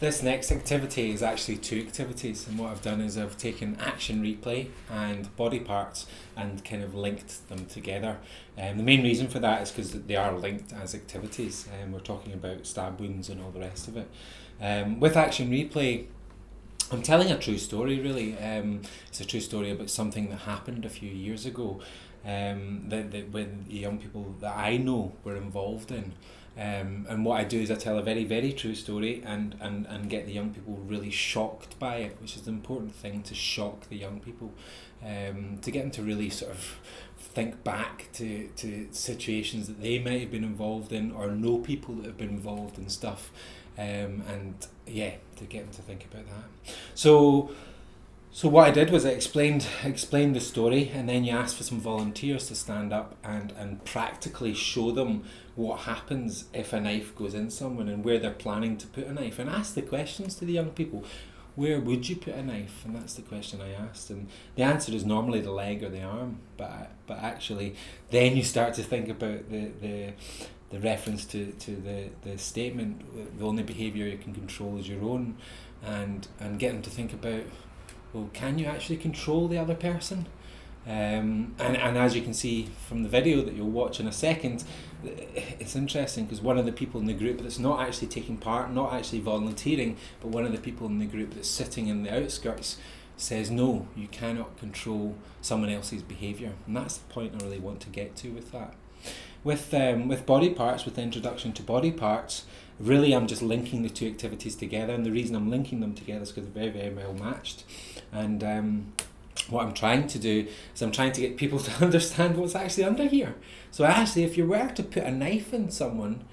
This next activity is actually two activities, and what I've done is I've taken action replay and body parts and kind of linked them together. The main reason for that is because they are linked as activities, and we're talking about stab wounds and all the rest of it. With action replay, I'm telling a true story really. It's a true story about something that happened a few years ago that when the young people that I know were involved in. And what I do is I tell a very, very true story and get the young people really shocked by it, which is the important thing, to shock the young people, to get them to really sort of think back to situations that they might have been involved in or know people that have been involved in stuff, and yeah, to get them to think about that. So what I did was I explained the story, and then you asked for some volunteers to stand up and practically show them what happens if a knife goes in someone and where they're planning to put a knife, and ask the questions to the young people. Where would you put a knife? And that's the question I asked, and the answer is normally the leg or the arm, but actually then you start to think about the reference to the statement, the only behaviour you can control is your own, and get them to think about, well, can you actually control the other person? And as you can see from the video that you'll watch in a second, it's interesting because one of the people in the group that's not actually taking part, not actually volunteering, but one of the people in the group that's sitting in the outskirts says, no, you cannot control someone else's behaviour. And that's the point I really want to get to with that. With body parts, with the introduction to body parts, really I'm just linking the two activities together, and the reason I'm linking them together is because they're very, very well matched. And what I'm trying to do is I'm trying to get people to understand what's actually under here. So actually, if you were to put a knife in someone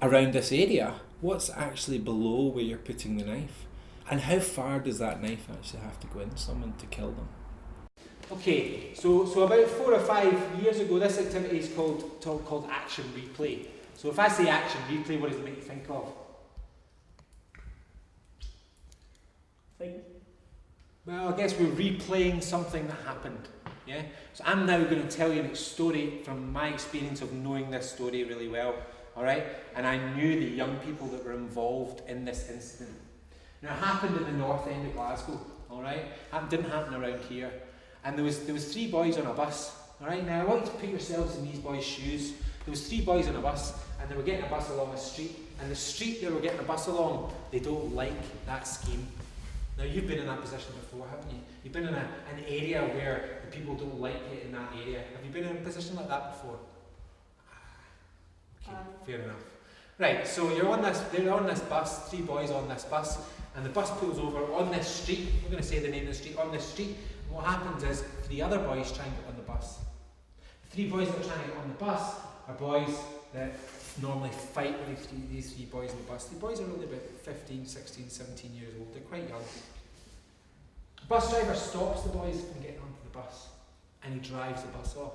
around this area, what's actually below where you're putting the knife? And how far does that knife actually have to go in someone to kill them? Okay, so about 4 or 5 years ago, this activity is called action replay. So if I say action replay, what does it make you think of? Well, I guess we're replaying something that happened. Yeah. So I'm now going to tell you a story from my experience of knowing this story really well. All right. And I knew the young people that were involved in this incident. Now, it happened in the north end of Glasgow. All right. It didn't happen around here. And there was 3 boys on a bus. All right. Now I want you to put yourselves in these boys' shoes. There was 3 boys on a bus, and they were getting a bus along a street. And the street they were getting a bus along, they don't like that scheme. Now, you've been in that position before, haven't you? You've been in an area where the people don't like it in that area. Have you been in a position like that before? Okay, fair enough. Right, so they're on this bus, 3 boys on this bus, and the bus pulls over on this street. We're going to say the name of the street, on this street. And what happens is, 3 other boys try and get on the bus. 3 boys that are trying to get on the bus are boys that normally fight with these 3 boys in the bus. The boys are only about 15, 16, 17 years old. They're quite young. The bus driver stops the boys from getting onto the bus, and he drives the bus off.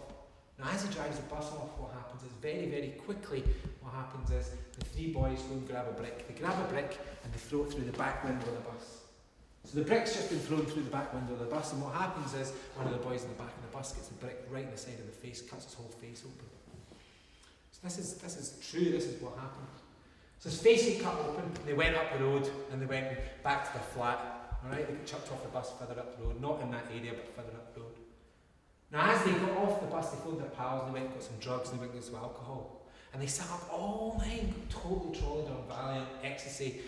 Now, as he drives the bus off, what happens is very, very quickly, what happens is the 3 boys go and grab a brick. They grab a brick and they throw it through the back window of the bus. So the brick's just been thrown through the back window of the bus, and what happens is one of the boys in the back of the bus gets the brick right in the side of the face, cuts his whole face open. This is true, this is what happened. So his face got cut open, they went up the road and they went back to the flat. Alright, they got chucked off the bus further up the road, not in that area but further up the road. Now as they got off the bus, they phoned their pals and they went and got some drugs and they went and got some alcohol. And they sat up all night, totally trolled on Valiant, ecstasy,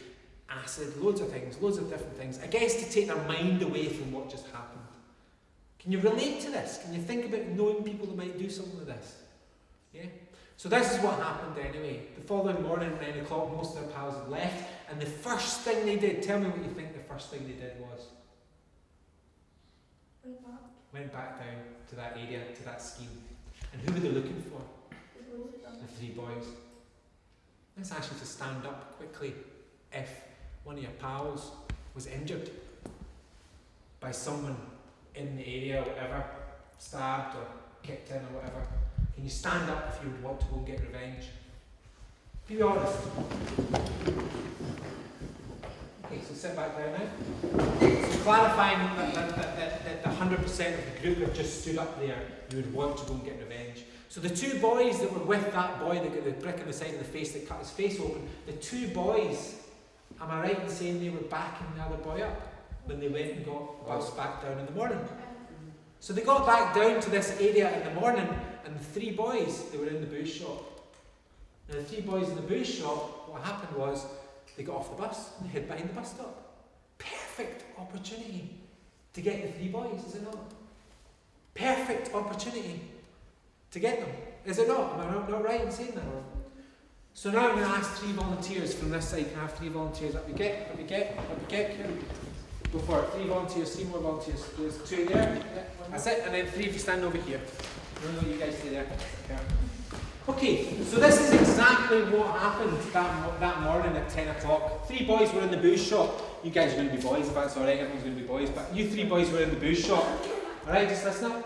acid, loads of things, loads of different things. I guess to take their mind away from what just happened. Can you relate to this? Can you think about knowing people that might do something like this? Yeah? So this is what happened anyway. The following morning at 9 o'clock, most of their pals had left, and the first thing they did, tell me what you think the first thing they did was? Went back down to that area, to that scheme. And who were they looking for? The 3 boys. Let's ask you to stand up quickly if one of your pals was injured by someone in the area or whatever, stabbed or kicked in or whatever. Can you stand up if you would want to go and get revenge? Be honest. Okay, so sit back down now. So clarifying that the 100% of the group have just stood up there, you would want to go and get revenge. So the 2 boys that were with that boy that got the brick in the side of the face that cut his face open, the 2 boys Am I right in saying they were backing the other boy up when they went and got the bus back down in the morning? So they got back down to this area in the morning, and the 3 boys, they were in the booze shop. Now the 3 boys in the booze shop, what happened was they got off the bus and they hid behind the bus stop. Perfect opportunity to get the 3 boys, is it not? Perfect opportunity to get them, is it not? Am I not right in saying that? So now I'm going to ask 3 volunteers from this side. Can I have 3 volunteers? Up we get. Go for it. 3 volunteers, 3 more volunteers. There's 2 there. Yeah, that's it. And then 3 if you stand over here. No, you guys stay there. Yeah. Okay, so this is exactly what happened that morning at 10 o'clock. 3 boys were in the booze shop. You guys are going to be boys if that's alright. Everyone's going to be boys. But you 3 boys were in the booze shop. Alright, just listen up.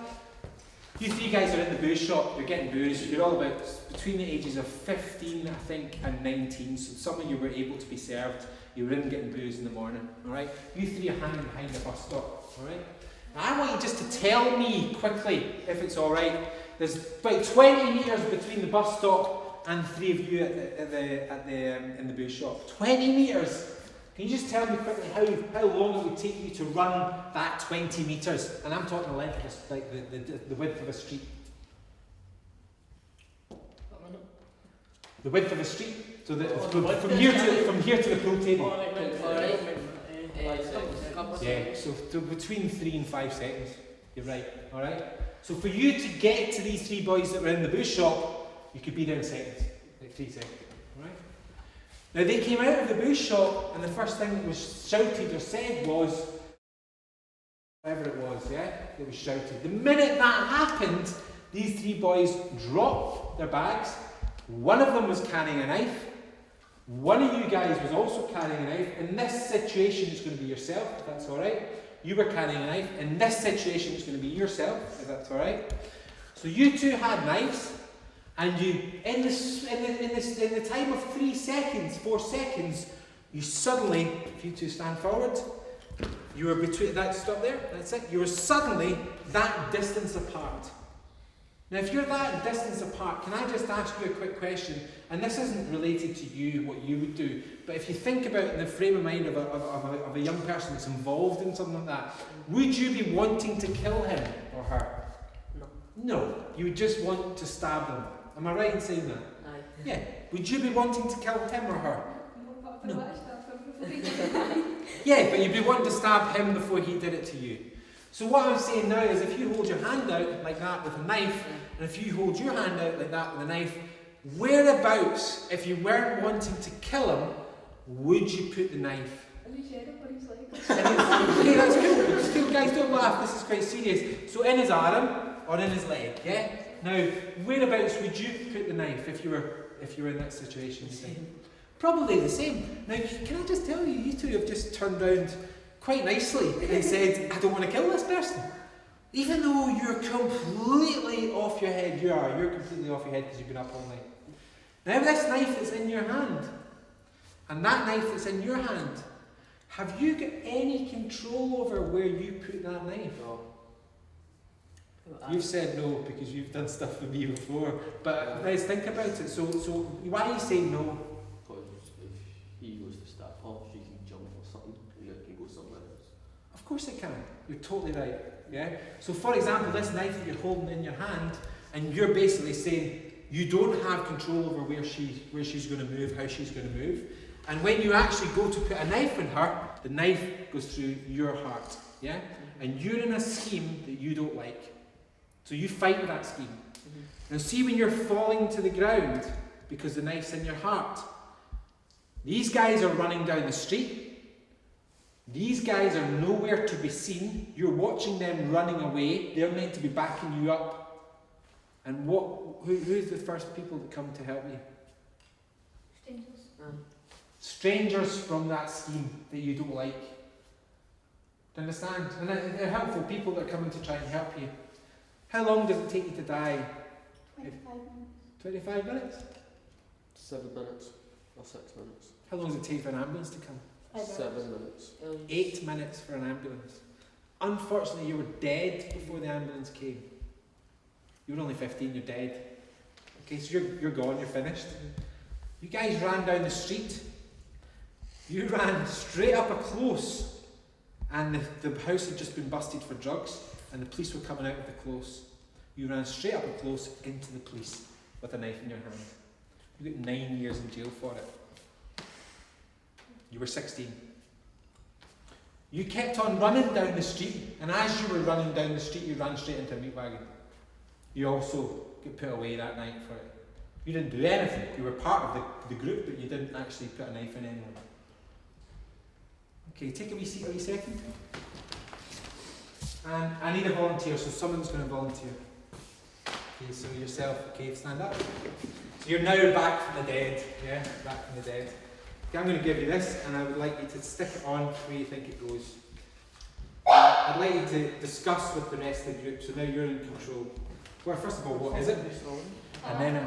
You 3 guys are in the booze shop, you're getting booze, you're all about between the ages of 15, I think, and 19, so some of you were able to be served, you were in getting booze in the morning, alright? You 3 are hanging behind the bus stop, alright? Now I want you just to tell me quickly, if it's alright, there's about 20 metres between the bus stop and 3 of you in the booze shop. 20 metres! Can you just tell me quickly how long it would take you to run that 20 metres? And I'm talking the length of this, like the width of a street. The width of a street. So from here to the pool table. Yeah. So between 3 and 5 seconds. You're right. All right. So for you to get to these 3 boys that were in the booze shop, you could be there in seconds, like 3 seconds. All right. Now they came out of the booze shop, and the first thing that was shouted or said was, whatever it was, yeah, it was shouted. The minute that happened, these 3 boys dropped their bags. One of them was carrying a knife. One of you guys was also carrying a knife. In this situation, it's going to be yourself, if that's all right. You were carrying a knife. In this situation, it's going to be yourself, if that's all right. So you 2 had knives. And you, in the time of 3 seconds, 4 seconds, you suddenly, if you 2 stand forward, you were between, stop there, that's it, you were suddenly that distance apart. Now if you're that distance apart, can I just ask you a quick question, and this isn't related to you, what you would do, but if you think about in the frame of mind of a young person that's involved in something like that, would you be wanting to kill him or her? No, you would just want to stab them. Am I right in saying that? Aye. Yeah. Would you be wanting to kill him or her? No. Yeah, but you'd be wanting to stab him before he did it to you. So what I'm saying now is if you hold your hand out like that with a knife, and if you hold your hand out like that with a knife, whereabouts, if you weren't wanting to kill him, would you put the knife? Okay, that's cool. It's cool. Guys, don't laugh. This is quite serious. So in his arm or in his leg, yeah? Now, whereabouts would you put the knife if you were in that situation? Probably the same. Now, can I just tell you, you 2 have just turned round quite nicely and said, I don't want to kill this person. Even though you're completely off your head, you're completely off your head because you've been up all night. Now this knife that's in your hand, and that knife that's in your hand, have you got any control over where you put that knife? No. You've said no because you've done stuff with me before, but let's think about it. So why are you saying no? Because if he goes to stab her, she can jump or something, and it can go somewhere else. Of course it can. You're totally right. Yeah. So for example, this knife that you're holding in your hand, and you're basically saying you don't have control over where she's going to move, how she's going to move, and when you actually go to put a knife in her, the knife goes through your heart. Yeah. And you're in a scheme that you don't like. So you fight with that scheme. Now see when you're falling to the ground because the knife's in your heart. These guys are running down the street. These guys are nowhere to be seen. You're watching them running away. They're meant to be backing you up. And who's the first people that come to help you? Strangers. Strangers from that scheme that you don't like. Do you understand? And they're helpful people that are coming to try and help you. How long does it take you to die? 25 minutes. 25 minutes? 7 minutes or 6 minutes. How long does it take for an ambulance to come? 7 minutes. 8 minutes for an ambulance. Unfortunately, you were dead before the ambulance came. You were only 15, you're dead. Okay, so you're gone, you're finished. You guys ran down the street. You ran straight up a close, and the house had just been busted for drugs, and the police were coming out of the close. You ran straight up a close into the police with a knife in your hand. You got 9 years in jail for it. You were 16. You kept on running down the street, and as you were running down the street, you ran straight into a meat wagon. You also got put away that night for it. You didn't do anything. You were part of the group, but you didn't actually put a knife in anyone. Okay, take a wee seat a wee second. And I need a volunteer, so someone's going to volunteer. Okay, so yourself, okay, stand up. So you're now back from the dead, yeah, back from the dead. Okay, I'm going to give you this, and I would like you to stick it on where you think it goes. I'd like you to discuss with the rest of the group, so now you're in control. Well, first of all, what is it? And then,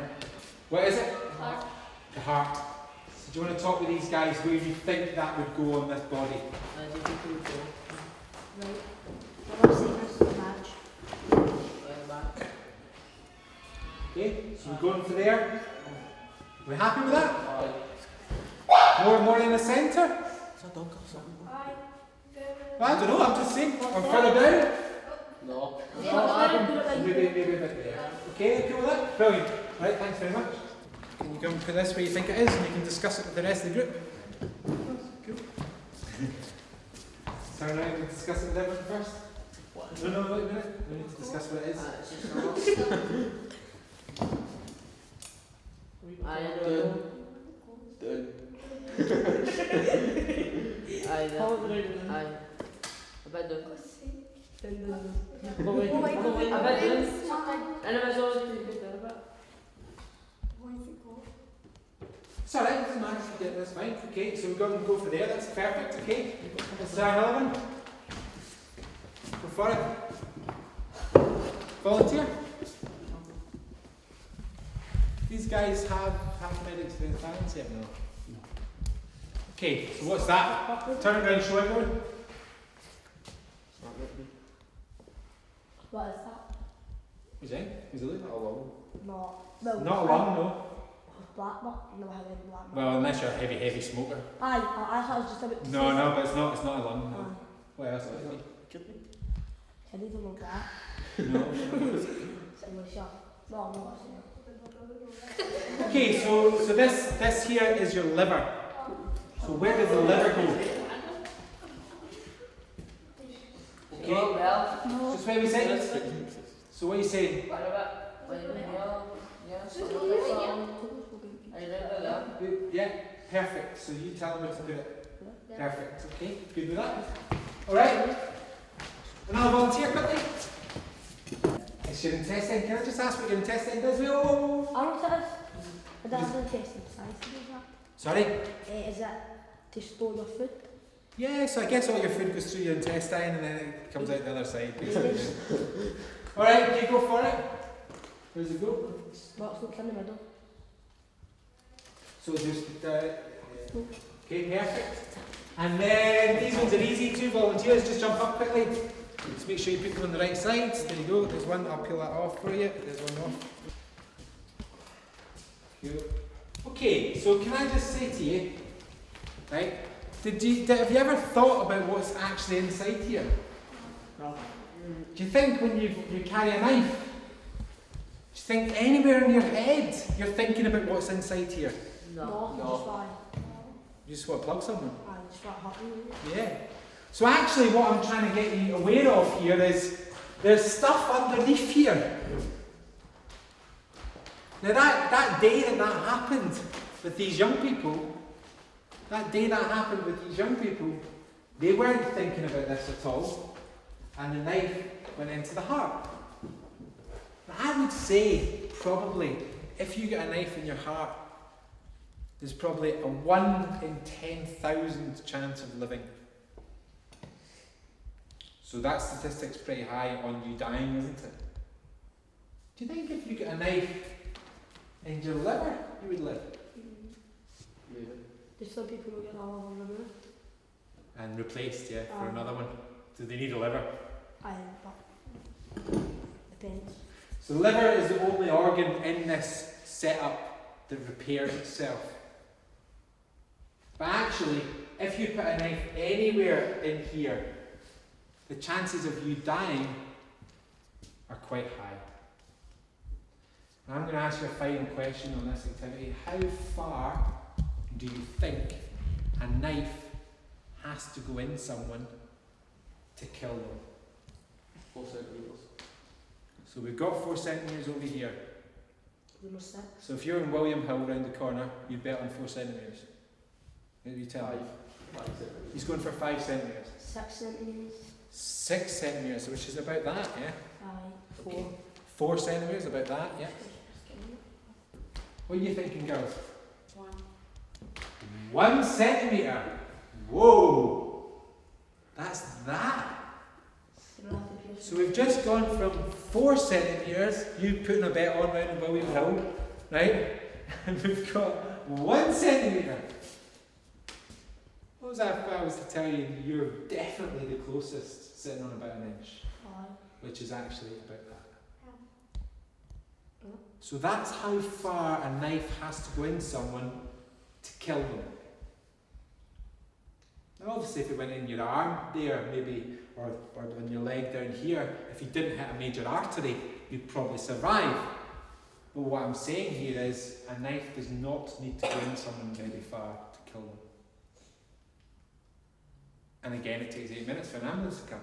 what is it? Heart. The heart. So do you want to talk with these guys where you think that would go on this body? Right. What I'm saying is the badge. Okay, so we're going for there. We happy with that? More in the centre? Well, I don't know, I'm just saying. Or further down? No. Maybe a bit there. Okay, okay with that? Brilliant. Right, thanks very much. Can you go and put this where you think it is, and you can discuss it with the rest of the group? Cool. Turn around and discuss it with everyone first. No, wait a minute. We need to discuss what it is. It's alright, it doesn't matter if you get this fine. Okay, so we're going to go for there, that's perfect, okay? Is there another one? Go for it. Volunteer? These guys have med experience balance yet? No. Okay, so what's that? Turn it around and show everyone. What is that? Who's in? Who's a little? No. Well, Not a lung, no. Black mark? No, I haven't black mark. Well, unless you're a heavy smoker. I thought it was just a bit. No, but it's not a lung, no. What else would it I need to look at. be? No. So we're sure. No, I'm not sure. Okay, so this here is your liver. So where does the liver go? Okay. Just where we say. So what are you saying? Yeah, perfect. So you tell me to do it. Perfect. Okay, good with that. Alright. Another volunteer quickly. It's your intestine. Can I just ask what your intestine does? I don't know what it is. I don't have the intestine besides to do that. Sorry? Is it to store your food? Yeah, so I guess all your food goes through your intestine and then it comes out the other side, basically. Alright, okay, go for it. Where's it go? What's looks in the middle? So just, okay, perfect. And then these ones are easy, 2 volunteers, just jump up quickly. Just make sure you put them on the right sides. There you go, there's one, I'll peel that off for you. There's one off. Cool. Okay, so can I just say to you, right, have you ever thought about what's actually inside here? No. Do you think when you carry a knife, do you think anywhere in your head you're thinking about what's inside here? No. Just why? You just want to plug someone? I just want to hurt you. Yeah. So actually what I'm trying to get you aware of here is there's stuff underneath here. Now that day that happened with these young people, they weren't thinking about this at all. And the knife went into the heart. Now, I would say probably if you get a knife in your heart, there's probably a 1 in 10,000 chance of living. So that statistic's pretty high on you dying, isn't it? Do you think if you get a knife in your liver, you would live? Maybe. There's some people who get all of them removed. And replaced, yeah, for another one. Do they need a liver? But depends. So the liver is the only organ in this setup that repairs itself. But actually, if you put a knife anywhere in here, the chances of you dying are quite high. And I'm going to ask you a final question on this activity. How far do you think a knife has to go in someone to kill them? 4 centimetres. So we've got 4 centimetres over here. Number 6. So if you're in William Hill round the corner, you'd bet on 4 centimetres. Maybe you tell me. 5 centimetres. He's going for 5 centimetres. 6 centimetres. 6 centimetres, which is about that, yeah? 5. 4. 4 centimetres, about that, yeah? What are you thinking, girls? 1. 1 centimetre! Whoa! That's that! So we've just gone from 4 centimetres, you putting a bet on round in William Hill, right? And we've got 1 centimetre. What was that if I was to tell you you're definitely the closest, sitting on about an inch, 5. which is actually about that. So that's how far a knife has to go in someone to kill them. Now obviously if it went in your arm there maybe, or on your leg down here, if you didn't hit a major artery, you'd probably survive. But what I'm saying here is a knife does not need to go in someone very far to kill them. And again, it takes 8 minutes for an ambulance to come.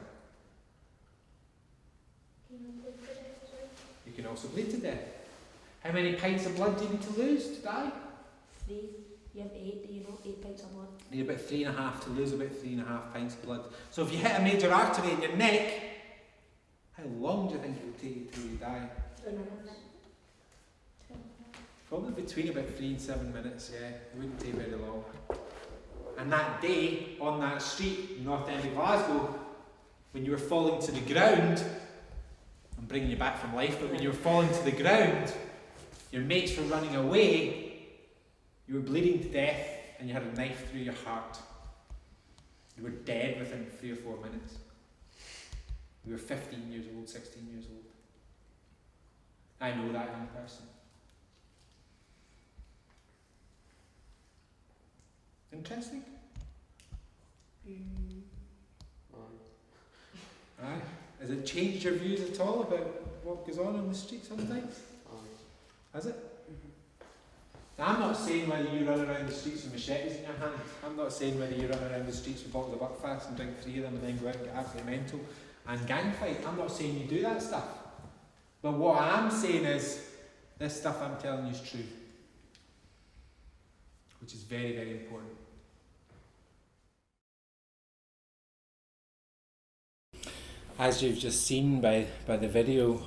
You can also bleed to death. How many pints of blood do you need to lose to die? 3. You have 8, do you know? 8 pints of blood. You need about 3.5 to lose about 3.5 pints of blood. So if you hit a major artery in your neck, how long do you think it will take you till you die? 2 minutes. Probably between about 3 and 7 minutes, yeah. It wouldn't take very long. And that day, on that street in North End of Glasgow, when you were falling to the ground, I'm bringing you back from life, but when you were falling to the ground, your mates were running away, you were bleeding to death, and you had a knife through your heart. You were dead within 3 or 4 minutes. We were 15 years old, 16 years old. I know that young person. Interesting? Aye. Has it changed your views at all about what goes on the street sometimes? Has it? I'm not saying whether you run around the streets with machetes in your hand. I'm not saying whether you run around the streets with bottles of Buckfast and drink 3 of them and then go out and get absolutely mental and gang fight. I'm not saying you do that stuff. But what I am saying is, this stuff I'm telling you is true. Which is very, very important. As you've just seen by the video,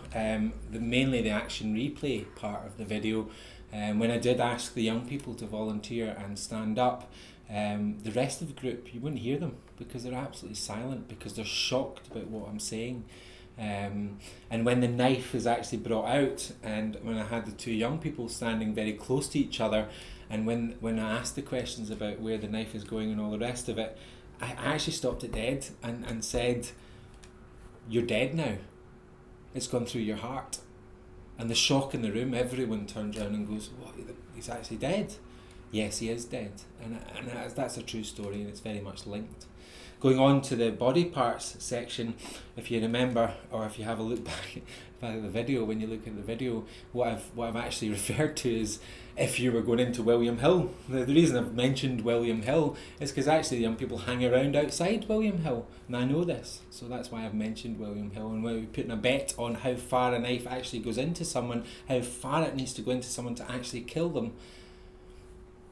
mainly the action replay part of the video, when I did ask the young people to volunteer and stand up, the rest of the group, you wouldn't hear them because they're absolutely silent, because they're shocked about what I'm saying. And when the knife is actually brought out, and when I had the 2 young people standing very close to each other, and when I asked the questions about where the knife is going and all the rest of it, I actually stopped it dead and said, "You're dead now. It's gone through your heart." And the shock in the room, everyone turns around and goes, "What? He's actually dead?" Yes, he is dead. And that's a true story, and it's very much linked. Going on to the body parts section, if you remember, or if you have a look back at the video, when you look at the video, what I've actually referred to is, if you were going into William Hill. The reason I've mentioned William Hill is because actually young people hang around outside William Hill, and I know this, so that's why I've mentioned William Hill. And when we're putting a bet on how far a knife actually goes into someone, how far it needs to go into someone to actually kill them,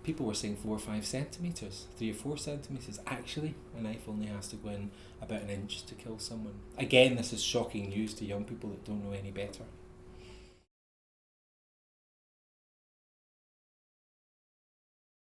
people were saying 4 or 5 centimetres, 3 or 4 centimetres. Actually, a knife only has to go in about an inch to kill someone. Again, this is shocking news to young people that don't know any better.